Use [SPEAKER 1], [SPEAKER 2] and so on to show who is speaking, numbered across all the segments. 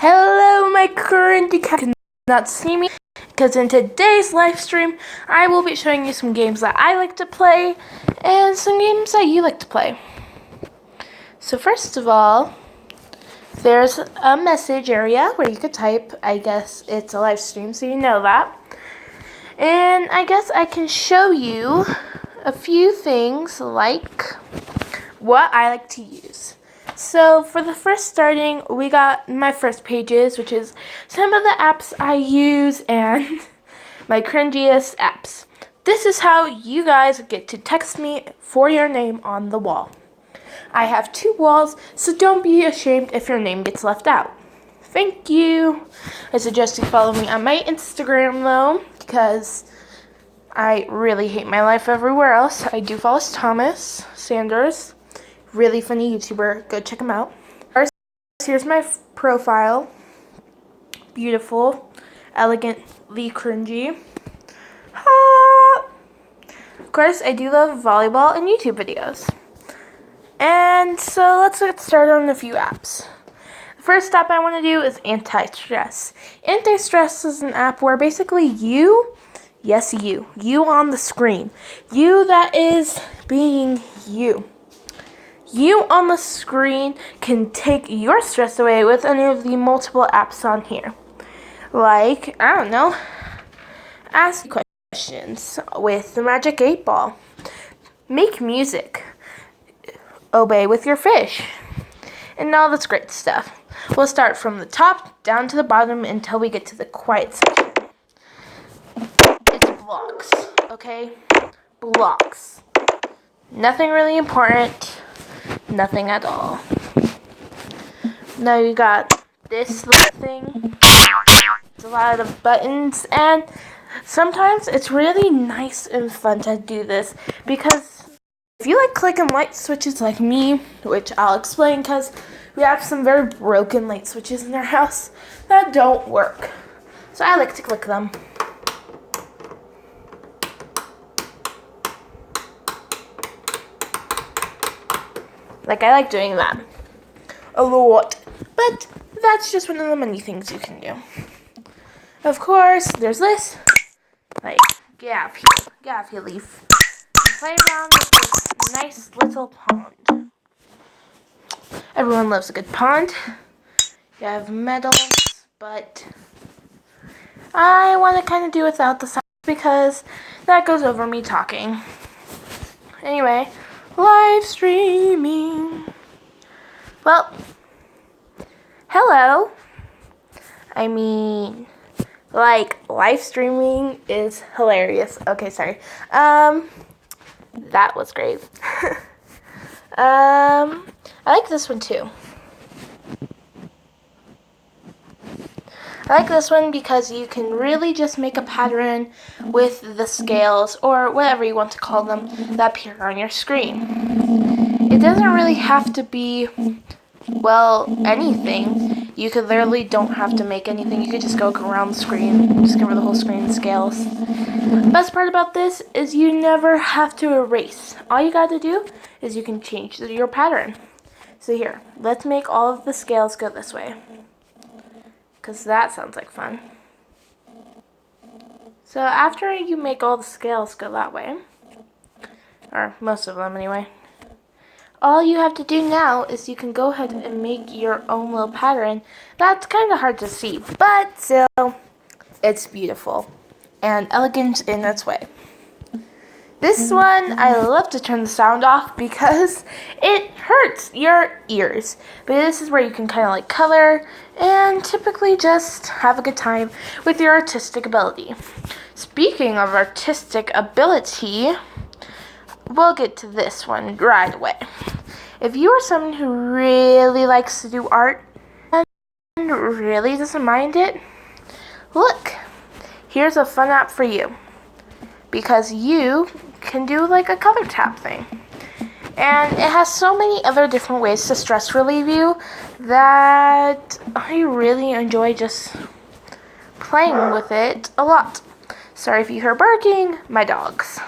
[SPEAKER 1] Hello, my current account cannot see me because in today's live stream, I will be showing you some games that I like to play and some games that you like to play. So first of all, there's a message area where you could type. I guess it's a live stream, so you know that. And I guess I can show you a few things like what I like to use. So for the first starting, we got my first pages, which is some of the apps I use and my cringiest apps. This is how you guys get to text me for your name on the wall. I have 2 walls, so don't be ashamed if your name gets left out. Thank you. I suggest you follow me on my Instagram though, because I really hate my life everywhere else. I do follow Thomas Sanders. Really funny YouTuber. Go check him out. Here's my profile. Beautiful. Elegantly cringy. Of course, I do love volleyball and YouTube videos. And so let's get started on a few apps. The first app I want to do is Anti-Stress. Anti-Stress is an app where basically you on the screen, you that is being you. You on the screen can take your stress away with any of the multiple apps on here. Like, I don't know, ask questions with the Magic 8 Ball. Make music. Obey with your fish. And all this great stuff. We'll start from the top down to the bottom until we get to the quiet section. It's blocks, okay? Blocks. Nothing really important. Nothing at all. Now you got this little thing. It's a lot of buttons, and sometimes it's really nice and fun to do this because if you like clicking light switches like me, which I'll explain because we have some very broken light switches in our house that don't work. So I like to click them. Like, I like doing that a lot, but that's just one of the many things you can do. Of course, there's this, like, get off here, leaf. Play around with this nice little pond. Everyone loves a good pond. You have medals, but I want to kind of do without the sound because that goes over me talking. Anyway, live streaming. Well, hello. I mean, like, live streaming is hilarious. Okay, sorry. That was great. I like this one too. I like this one because you can really just make a pattern with the scales or whatever you want to call them that appear on your screen. It doesn't really have to be, well, anything. You could literally don't have to make anything. You could just go around the screen, just cover the whole screen in scales. Best part about this is you never have to erase. All you got to do is you can change your pattern. So here, let's make all of the scales go this way, because that sounds like fun. So after you make all the scales go that way, or most of them anyway, all you have to do now is you can go ahead and make your own little pattern. That's kind of hard to see, but still, it's beautiful and elegant in its way. This one, I love to turn the sound off because it hurts your ears. But this is where you can kind of like color and typically just have a good time with your artistic ability. Speaking of artistic ability, we'll get to this one right away. If you are someone who really likes to do art and really doesn't mind it, look, here's a fun app for you. Because you can do like a color tap thing. And it has so many other different ways to stress relieve you that I really enjoy just playing with it a lot. Sorry if you hear barking, my dogs.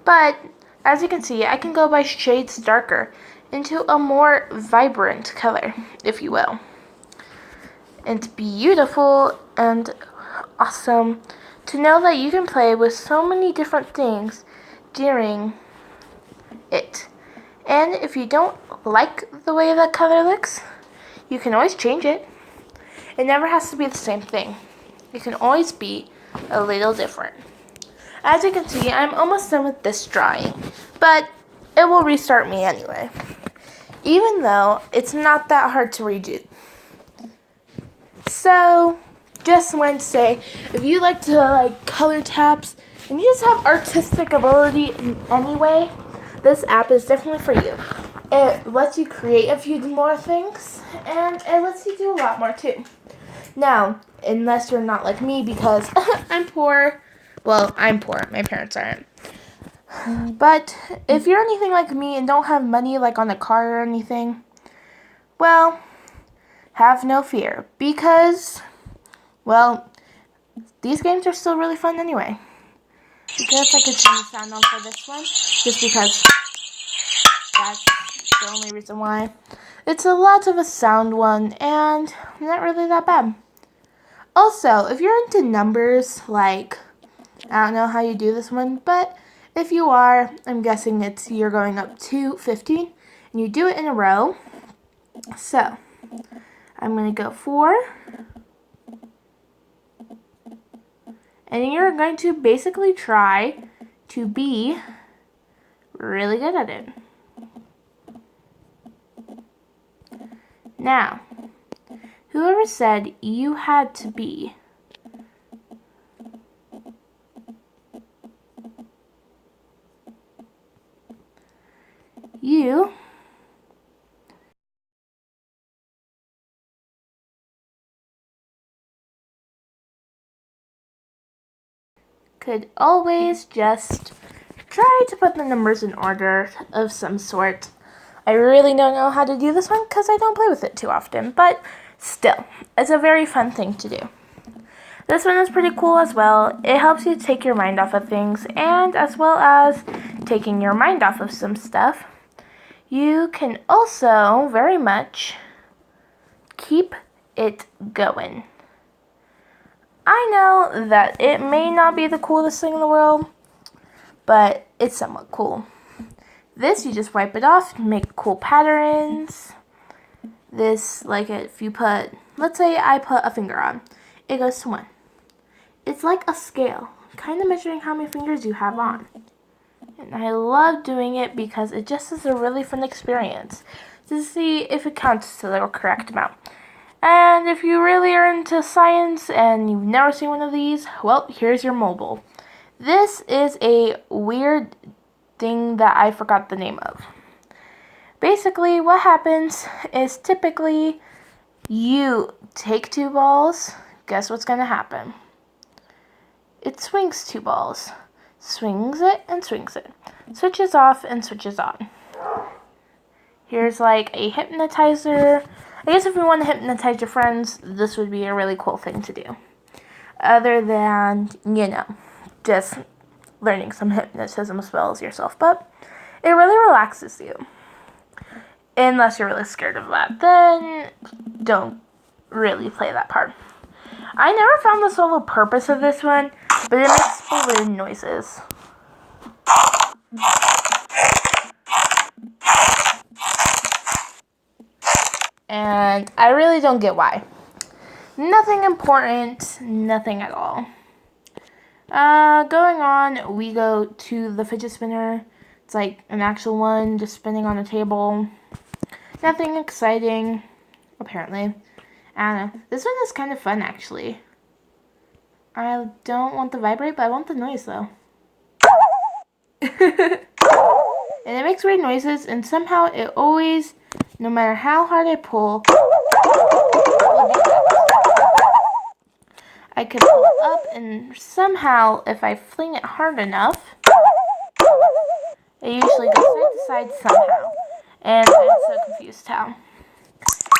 [SPEAKER 1] But as you can see, I can go by shades darker into a more vibrant color, if you will. and beautiful and awesome to know that you can play with so many different things during it. And if you don't like the way that color looks, you can always change it. It never has to be the same thing. It can always be a little different. As you can see, I'm almost done with this drawing, but it will restart me anyway, even though it's not that hard to redo. So, just wanted to say, if you like to color taps and you just have artistic ability in any way, this app is definitely for you. It lets you create a few more things, and it lets you do a lot more too. Now, unless you're not like me, because I'm poor. Well, I'm poor. My parents aren't. But if you're anything like me and don't have money on a car or anything, well, have no fear. Because, well, these games are still really fun anyway. I guess I could turn the sound on for this one, just because that's the only reason why. It's a lot of a sound one, and not really that bad. Also, if you're into numbers, I don't know how you do this one, but if you are, I'm guessing you're going up to 15, and you do it in a row. So, I'm going to go 4, and you're going to basically try to be really good at it. Now, whoever said you had to be you could always just try to put the numbers in order of some sort. I really don't know how to do this one because I don't play with it too often, but still, it's a very fun thing to do. This one is pretty cool as well. It helps you take your mind off of things, and as well as taking your mind off of some stuff, you can also very much keep it going. I know that it may not be the coolest thing in the world, but it's somewhat cool. This, you just wipe it off, make cool patterns. This, if you put, let's say I put a finger on, it goes to 1. It's like a scale, kind of measuring how many fingers you have on. And I love doing it because it just is a really fun experience to see if it counts to the correct amount. And if you really are into science and you've never seen one of these, well, here's your mobile. This is a weird thing that I forgot the name of. Basically, what happens is typically you take 2 balls. Guess what's going to happen? It swings 2 balls. Swings it and swings it. Switches off and switches on. Here's a hypnotizer. I guess if you want to hypnotize your friends, this would be a really cool thing to do. Other than, just learning some hypnotism spells yourself. But it really relaxes you. Unless you're really scared of that, then don't really play that part. I never found the sole purpose of this one, but it makes balloon noises. And I really don't get why. Nothing important, nothing at all. Going on, we go to the fidget spinner. It's an actual one, just spinning on a table. Nothing exciting, apparently. I don't know. This one is kind of fun, actually. I don't want the vibrate, but I want the noise, though. And it makes weird noises, and somehow it always, no matter how hard I pull, I can pull up, and somehow, if I fling it hard enough, it usually goes side to side somehow. And I'm so confused how.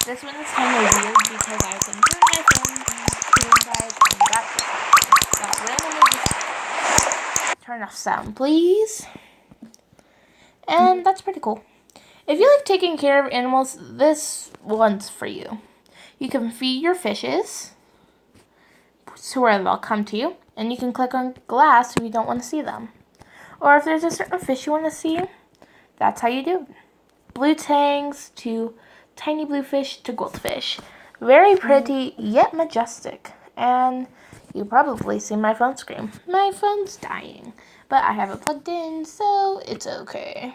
[SPEAKER 1] This one is kind of weird because I can turn my phone to the side and back to the side. That randomly just turn off sound, please. And that's pretty cool. If you like taking care of animals, this one's for you. You can feed your fishes to where they'll come to you, and you can click on glass if you don't want to see them. Or if there's a certain fish you want to see, that's how you do it. Blue tangs to tiny bluefish to goldfish. Very pretty, yet majestic. And you probably see my phone screen. My phone's dying, but I have it plugged in, so it's okay.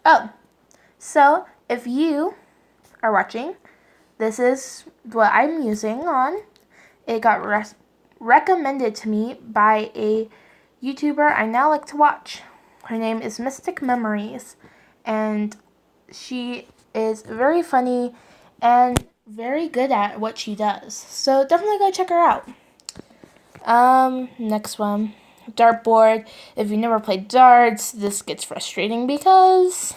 [SPEAKER 1] Oh, so if you are watching, this is what I'm using on. It got recommended to me by a YouTuber I now like to watch. Her name is Mystic Memories, and she is very funny and very good at what she does. So definitely go check her out. Next one. Dartboard. If you never played darts, this gets frustrating because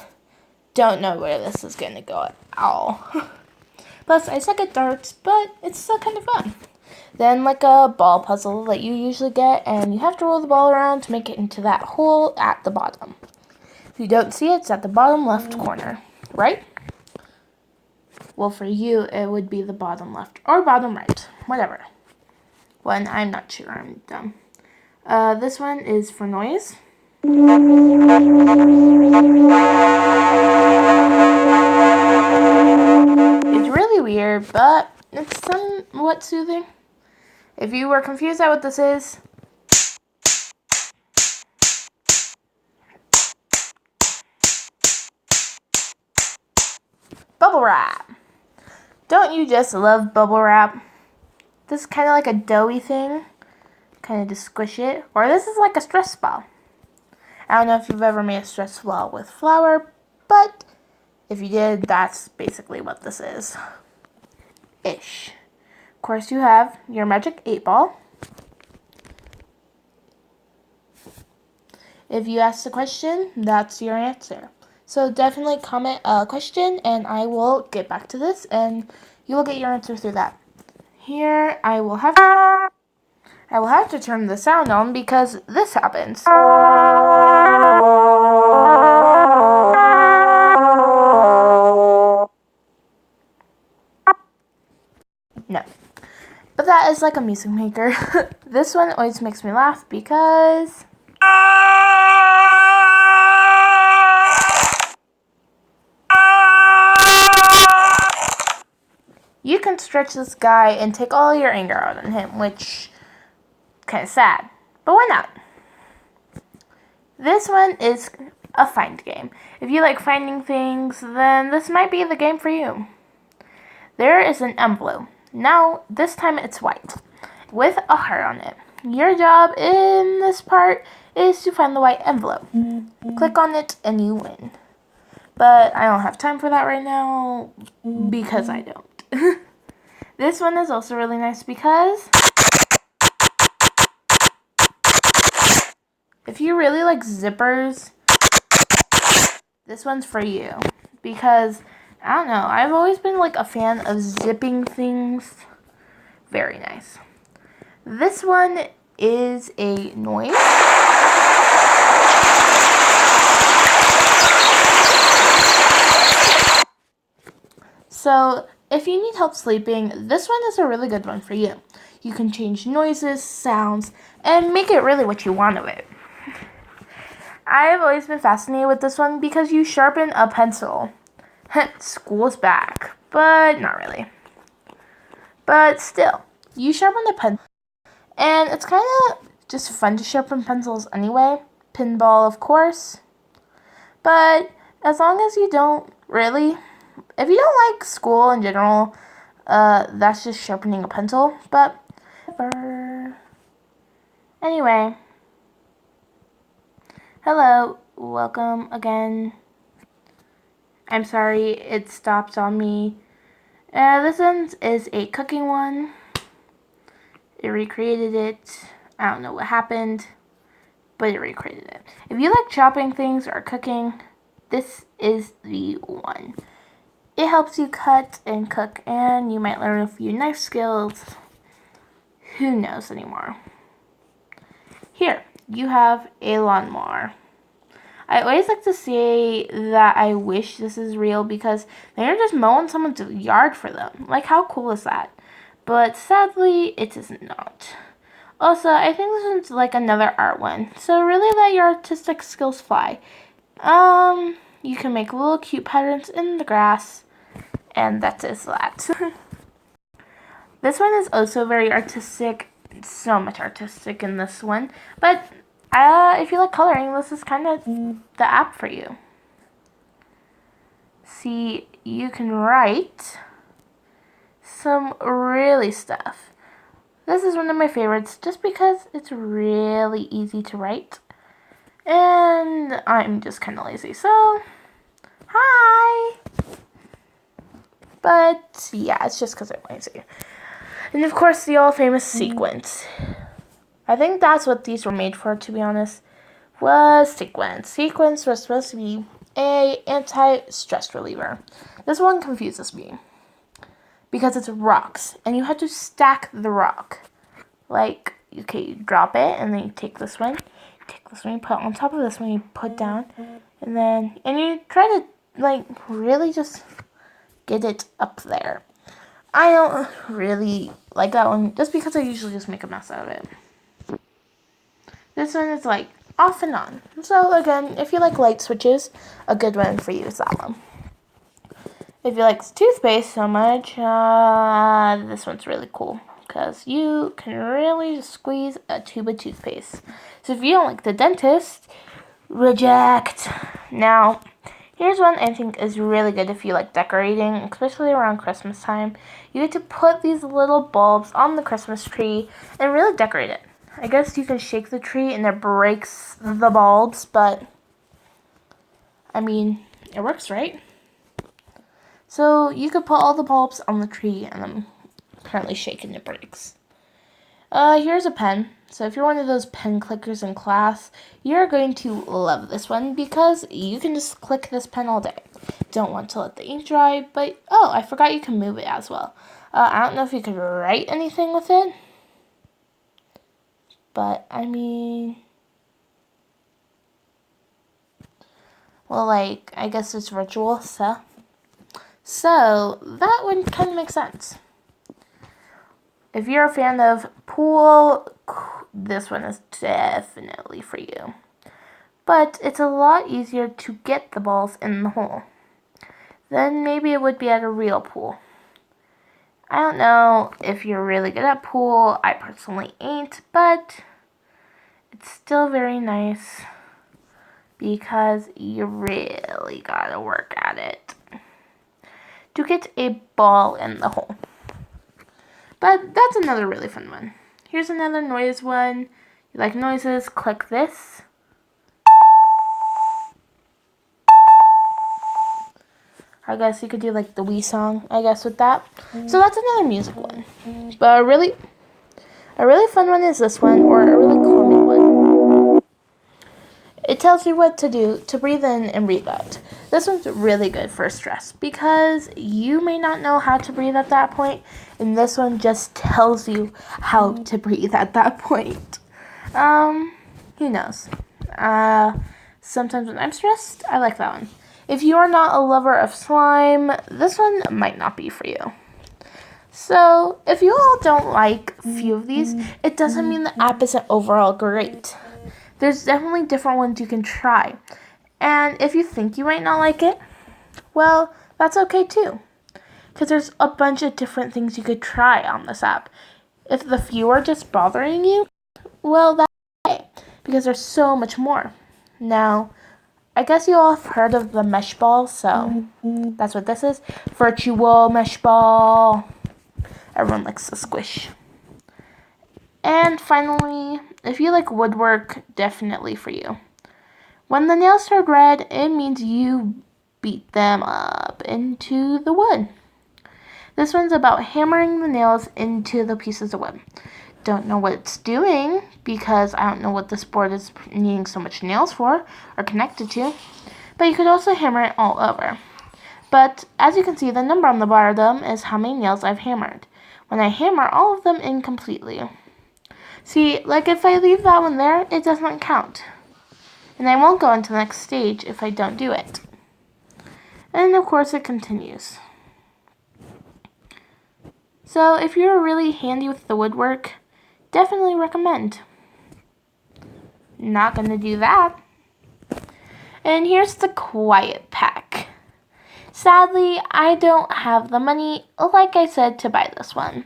[SPEAKER 1] don't know where this is gonna go at all. Plus, I suck at darts, but it's still kind of fun. Then, like a ball puzzle that you usually get, and you have to roll the ball around to make it into that hole at the bottom. If you don't see it, it's at the bottom left corner, right? Well, for you, it would be the bottom left or bottom right, whatever. When I'm not sure, I'm dumb. This one is for noise. It's really weird, but it's somewhat soothing. If you were confused at what this is, bubble wrap. Don't you just love bubble wrap? This is kind of like a doughy thing, kind of to squish it. Or this is like a stress ball. I don't know if you've ever made a stress ball with flour, but if you did, that's basically what this is. Ish. Of course, you have your magic 8-ball. If you ask the question, that's your answer. So definitely comment a question and I will get back to this and you will get your answer through that. Here, I will have to turn the sound on because this happens. No. But that is like a music maker. This one always makes me laugh because you can stretch this guy and take all your anger out on him, which kind of sad, but why not? This one is a find game. If you like finding things, then this might be the game for you. There is an envelope. Now, this time it's white, with a heart on it. Your job in this part is to find the white envelope. Click on it and you win. But I don't have time for that right now, because I don't. This one is also really nice because if you really like zippers, this one's for you. Because, I don't know, I've always been like a fan of zipping things. Very nice. This one is a noise. So, if you need help sleeping, this one is a really good one for you. You can change noises, sounds, and make it really what you want of it. I've always been fascinated with this one because you sharpen a pencil. School's back, but not really. But still, you sharpen the pen, and it's kind of just fun to sharpen pencils anyway. Pinball, of course. But as long as you don't really, if you don't like school in general, that's just sharpening a pencil. But anyway, hello, welcome again. I'm sorry it stopped on me. This one is a cooking one. It recreated it. I don't know what happened, but it recreated it. If you like chopping things or cooking, this is the one. It helps you cut and cook, and you might learn a few knife skills. Who knows anymore? Here, you have a lawnmower. I always like to say that I wish this is real because they're just mowing someone's yard for them. Like, how cool is that? But sadly, it is not. Also, I think this one's like another art one. So really let your artistic skills fly. You can make little cute patterns in the grass, and that is that. This one is also very artistic. So much artistic in this one. But if you like coloring, this is kind of the app for you. See, you can write some really stuff. This is one of my favorites just because it's really easy to write. And I'm just kind of lazy, so hi! But yeah, it's just because I'm lazy. And of course, the all-famous sequins. I think that's what these were made for, to be honest, was sequins. Sequins was supposed to be a anti-stress reliever. This one confuses me because it's rocks, and you have to stack the rock. Like, okay, you drop it, and then you take this one, you put on top of this one, you put down, and you try to, like, really just get it up there. I don't really like that one, just because I usually just make a mess out of it. This one is, like, off and on. So, again, if you like light switches, a good one for you is that one. If you like toothpaste so much, this one's really cool, because you can really squeeze a tube of toothpaste. So if you don't like the dentist, reject. Now, here's one I think is really good if you like decorating, especially around Christmas time. You get to put these little bulbs on the Christmas tree and really decorate it. I guess you can shake the tree and it breaks the bulbs, but I mean, it works, right? So you could put all the bulbs on the tree and then apparently shake and it breaks. Here's a pen. So if you're one of those pen clickers in class, you're going to love this one because you can just click this pen all day. Don't want to let the ink dry, but oh, I forgot you can move it as well. I don't know if you could write anything with it, but I mean, well, like, I guess it's virtual, so that one kind of makes sense. If you're a fan of pool, this one is definitely for you. But it's a lot easier to get the balls in the hole than maybe it would be at a real pool. I don't know if you're really good at pool. I personally ain't, but it's still very nice because you really gotta work at it to get a ball in the hole. But that's another really fun one. Here's another noise one. You like noises, click this. I guess you could do like the Wii song, I guess, with that. So that's another music one. But a really fun one is this one, or a really calming one. It tells you what to do to breathe in and breathe out. This one's really good for stress because you may not know how to breathe at that point, and this one just tells you how to breathe at that point. Who knows? Sometimes when I'm stressed, I like that one. If you are not a lover of slime, this one might not be for you. So, if you all don't like a few of these, it doesn't mean the app isn't overall great. There's definitely different ones you can try. And if you think you might not like it, well, that's okay too. Because there's a bunch of different things you could try on this app. If the few are just bothering you, well, that's okay. Because there's so much more. Now, I guess you all have heard of the mesh ball, so that's what this is. Virtual mesh ball. Everyone likes to squish. And finally, if you like woodwork, definitely for you. When the nails turn red, it means you beat them up into the wood. This one's about hammering the nails into the pieces of wood. Don't know what it's doing because I don't know what this board is needing so much nails for or connected to. But you could also hammer it all over. But as you can see, the number on the bottom is how many nails I've hammered when I hammer all of them in completely. See, like if I leave that one there, it doesn't count. and I won't go into the next stage if I don't do it. And of course it continues. So if you're really handy with the woodwork, definitely recommend. Not gonna do that. And here's the quiet pack. Sadly, I don't have the money, like I said, to buy this one.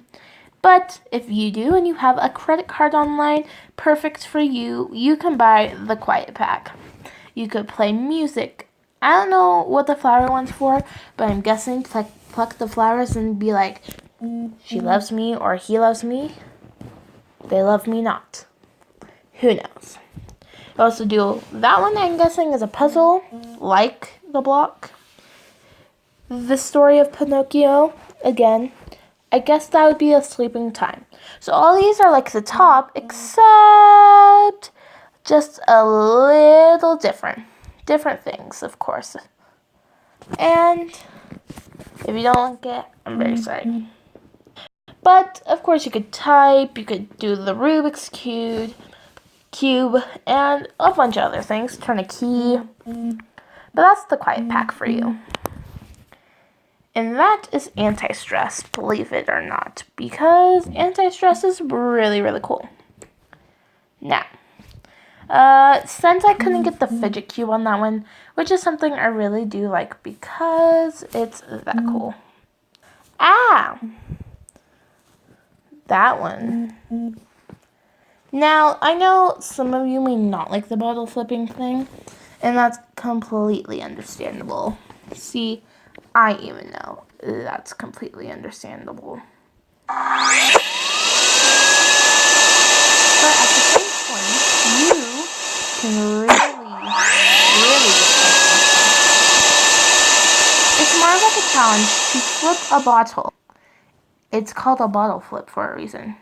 [SPEAKER 1] But if you do and you have a credit card online, perfect for you, you can buy the quiet pack. You could play music. I don't know what the flower one's for, but I'm guessing to pluck the flowers and be like, she loves me or he loves me. They love me not. Who knows? You also do that one, I'm guessing, is a puzzle, like the block. The Story of Pinocchio, again, I guess that would be a sleeping time. So all these are like the top, except just a little different. Different things, of course. And if you don't like it, I'm very sorry. But, of course, you could type, you could do the Rubik's Cube, and a bunch of other things. Turn a key. But that's the quiet pack for you. And that is anti-stress, believe it or not, because anti-stress is really, really cool. Now, since I couldn't get the fidget cube on that one, which is something I really do like because it's that cool. Ah! That one. Now, I know some of you may not like the bottle flipping thing, and that's completely understandable. See, I even know that's completely understandable. But at the same point, you can really get something. It's more like a challenge to flip a bottle. It's called a bottle flip for a reason.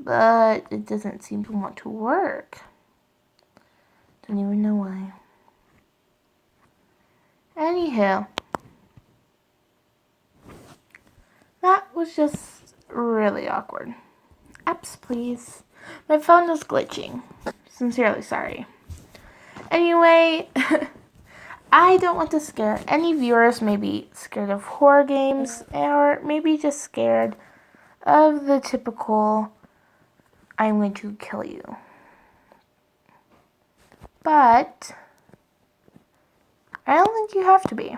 [SPEAKER 1] But it doesn't seem to want to work. Don't even know why. Anyhow, that was just really awkward. Apps, please. My phone is glitching. Sincerely sorry. Anyway, I don't want to scare any viewers, maybe scared of horror games, or maybe just scared of the typical, I'm going to kill you. But I don't think you have to be.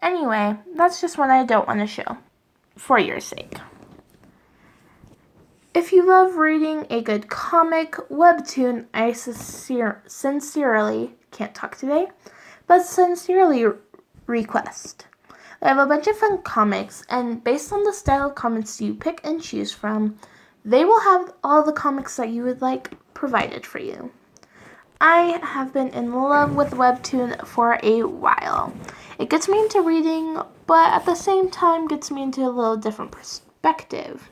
[SPEAKER 1] Anyway, that's just what I don't want to show, for your sake. If you love reading a good comic, webtoon, I sincerely, can't talk today, but sincerely request. I have a bunch of fun comics, and based on the style of comics you pick and choose from, they will have all the comics that you would like provided for you. I have been in love with webtoon for a while. It gets me into reading, but at the same time gets me into a little different perspective.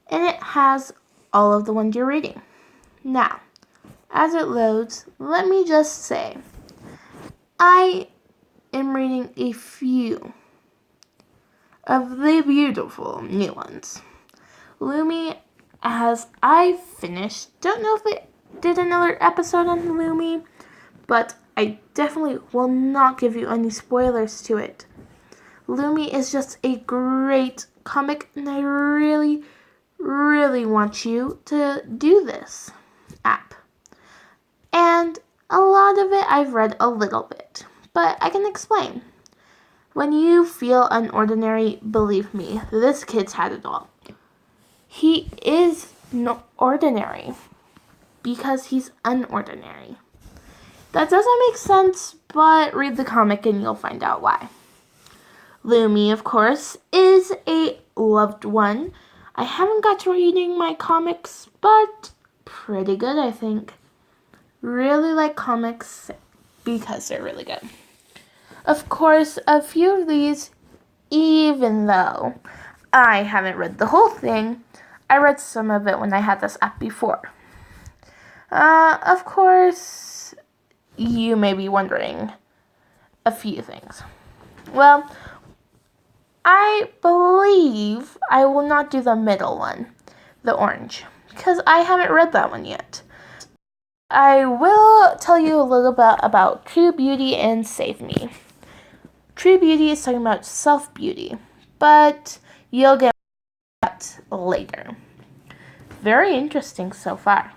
[SPEAKER 1] And it has all of the ones you're reading. Now, as it loads, let me just say, I am reading a few of the beautiful new ones. Lumi, as I finished, don't know if it did another episode on Lumi, but I definitely will not give you any spoilers to it. Lumi is just a great comic, and I really want you to do this app. And a lot of it I've read a little bit, but I can explain. When you feel unordinary, believe me, this kid's had it all. He is not ordinary because he's unordinary. That doesn't make sense, but read the comic and you'll find out why. Lumi, of course, is a loved one. I haven't got to reading my comics, but pretty good, I think. Really like comics because they're really good. Of course, a few of these, even though I haven't read the whole thing, I read some of it when I had this app before. Of course, you may be wondering a few things. Well, I believe I will not do the middle one, the orange. because I haven't read that one yet. I will tell you a little bit about True Beauty and Save Me. True Beauty is talking about self-beauty, but you'll get that later. Very interesting so far.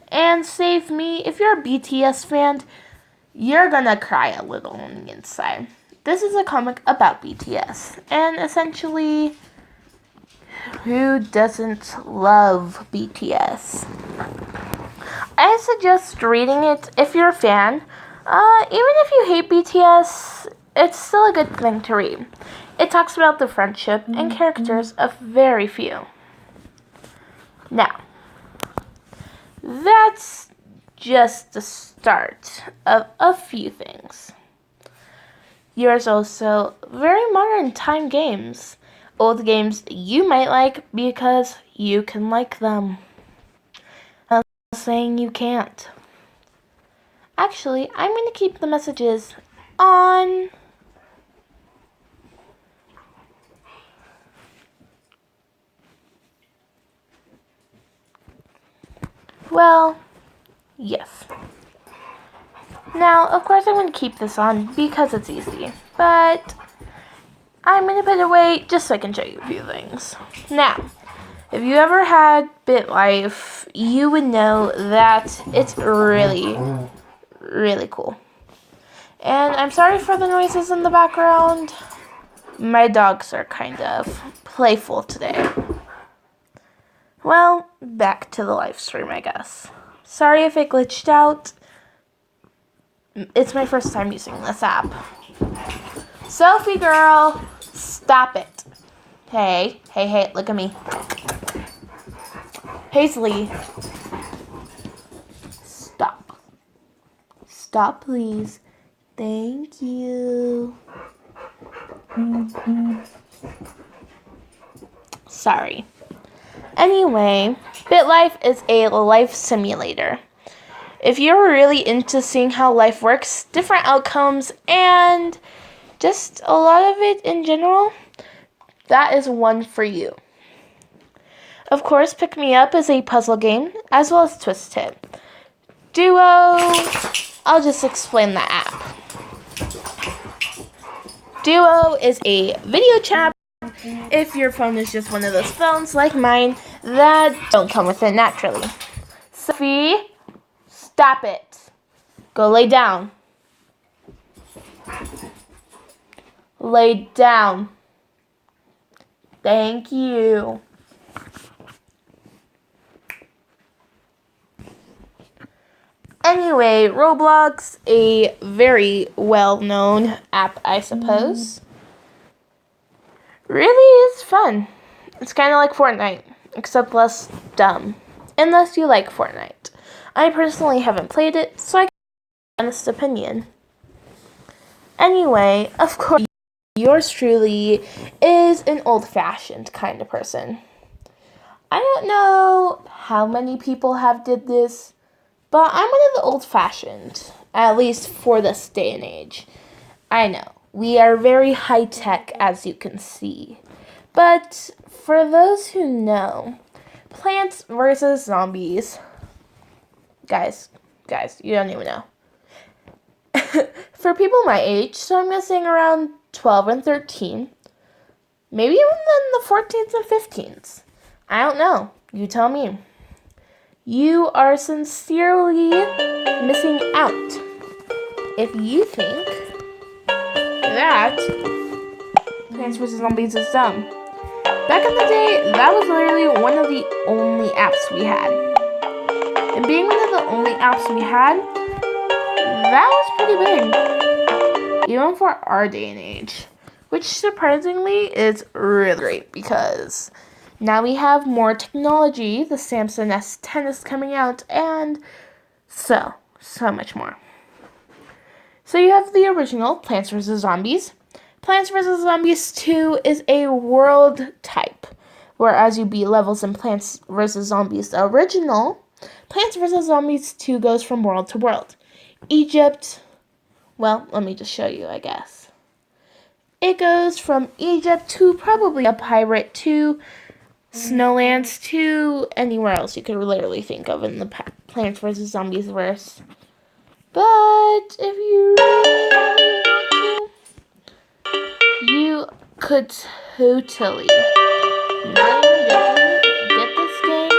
[SPEAKER 1] And Save Me, if you're a BTS fan, you're gonna cry a little on the inside. This is a comic about BTS, and essentially, who doesn't love BTS? I suggest reading it if you're a fan. Even if you hate BTS, it's still a good thing to read. It talks about the friendship and characters of very few. Now, that's just the start of a few things. There's also very modern time games. Old games you might like because you can like them. I'm not saying you can't. Actually, I'm going to keep the messages on. Well, yes. Now, of course, I'm going to keep this on because it's easy, but I'm going to put it away just so I can show you a few things. Now, if you ever had BitLife, you would know that it's really, really cool. And I'm sorry for the noises in the background. My dogs are kind of playful today. Well, back to the live stream, I guess. Sorry if it glitched out. It's my first time using this app. Selfie girl, stop it. Hey, look at me. Paisley, stop. Stop, please. Thank you. Sorry. Anyway, BitLife is a life simulator. If you're really into seeing how life works, different outcomes, and just a lot of it in general, that is one for you. Of course, Pick Me Up is a puzzle game, as well as Twist Tip. Duo, I'll just explain the app. Duo is a video chat. If your phone is just one of those phones like mine that don't come with it naturally. Sophie, stop it. Go lay down. Lay down. Thank you. Anyway, Roblox, a very well-known app, I suppose. Really is fun. It's kind of like Fortnite, except less dumb. Unless you like Fortnite. I personally haven't played it, so I can give an honest opinion. Anyway, of course, yours truly is an old-fashioned kind of person. I don't know how many people have did this, but I'm one of the old-fashioned, at least for this day and age. I know. We are very high-tech, as you can see. But for those who know, Plants vs. Zombies. Guys, you don't even know. For people my age, so I'm guessing around 12 and 13. Maybe even in the 14s and 15s. I don't know. You tell me. You are sincerely missing out if you think that Plants vs. Zombies is dumb. Back in the day, that was literally one of the only apps we had. And being one of the only apps we had, that was pretty big. Even for our day and age. Which surprisingly is really great because now we have more technology. The Samsung S10 is coming out and so much more. So you have the original Plants vs. Zombies. Plants vs. Zombies 2 is a world type, whereas you beat levels in Plants vs. Zombies the original. Plants vs. Zombies 2 goes from world to world. Egypt, well, let me just show you, I guess. It goes from Egypt to probably a pirate to Snowlands to anywhere else you could literally think of in the Plants vs. Zombies verse. But if you really want to, you could totally, not even joking, get this game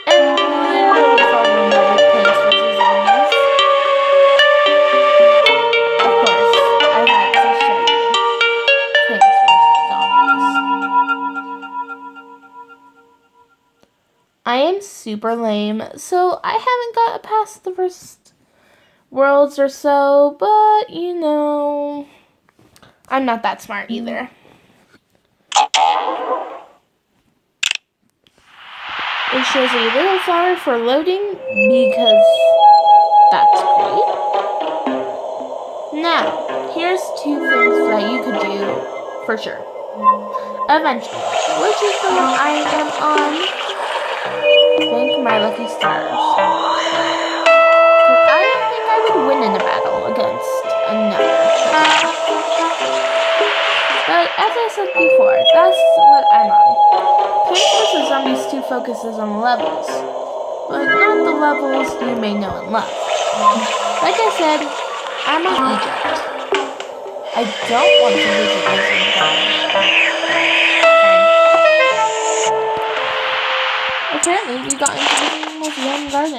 [SPEAKER 1] and literally fall in love with Plants vs. Zombies. Of course, I had to show you Plants vs. Zombies. I am super lame, so I haven't got past the first worlds or so, but you know, I'm not that smart either. It shows a little flower for loading because that's great. Now, here's two things that you could do for sure. Eventually, which is the one I am on. Thank my lucky stars. Because I don't think I would win in a battle against another person. But as I said before, that's what I'm on. Plants vs. Zombies 2 focuses on the levels, but not the levels you may know and love. Like I said, I'm on Egypt. I don't want to visit Museum Garden. Apparently, we got into the Museum Garden.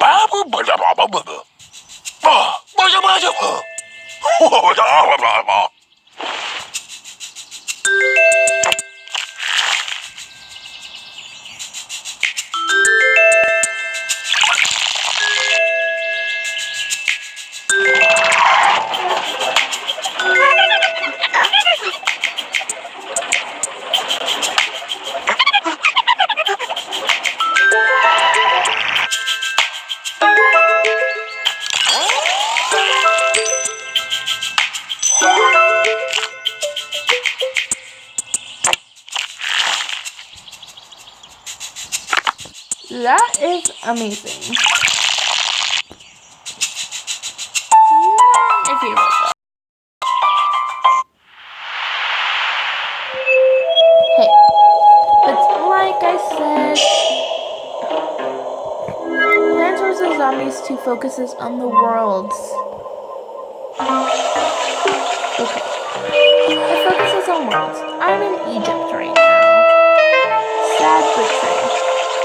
[SPEAKER 1] That is amazing. Not my favorite though. Hey, but like I said, Plants vs. Zombies 2 focuses on the worlds. Okay. It focuses on worlds. I'm in Egypt right now. Sad but true.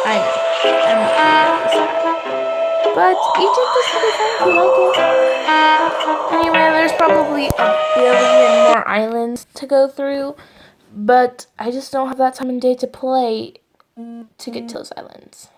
[SPEAKER 1] I know. I'm not really sad. But Egypt is pretty fun if you like it. Anyway, there's probably a billion more islands to go through, but I just don't have that time and day to play to get to those islands.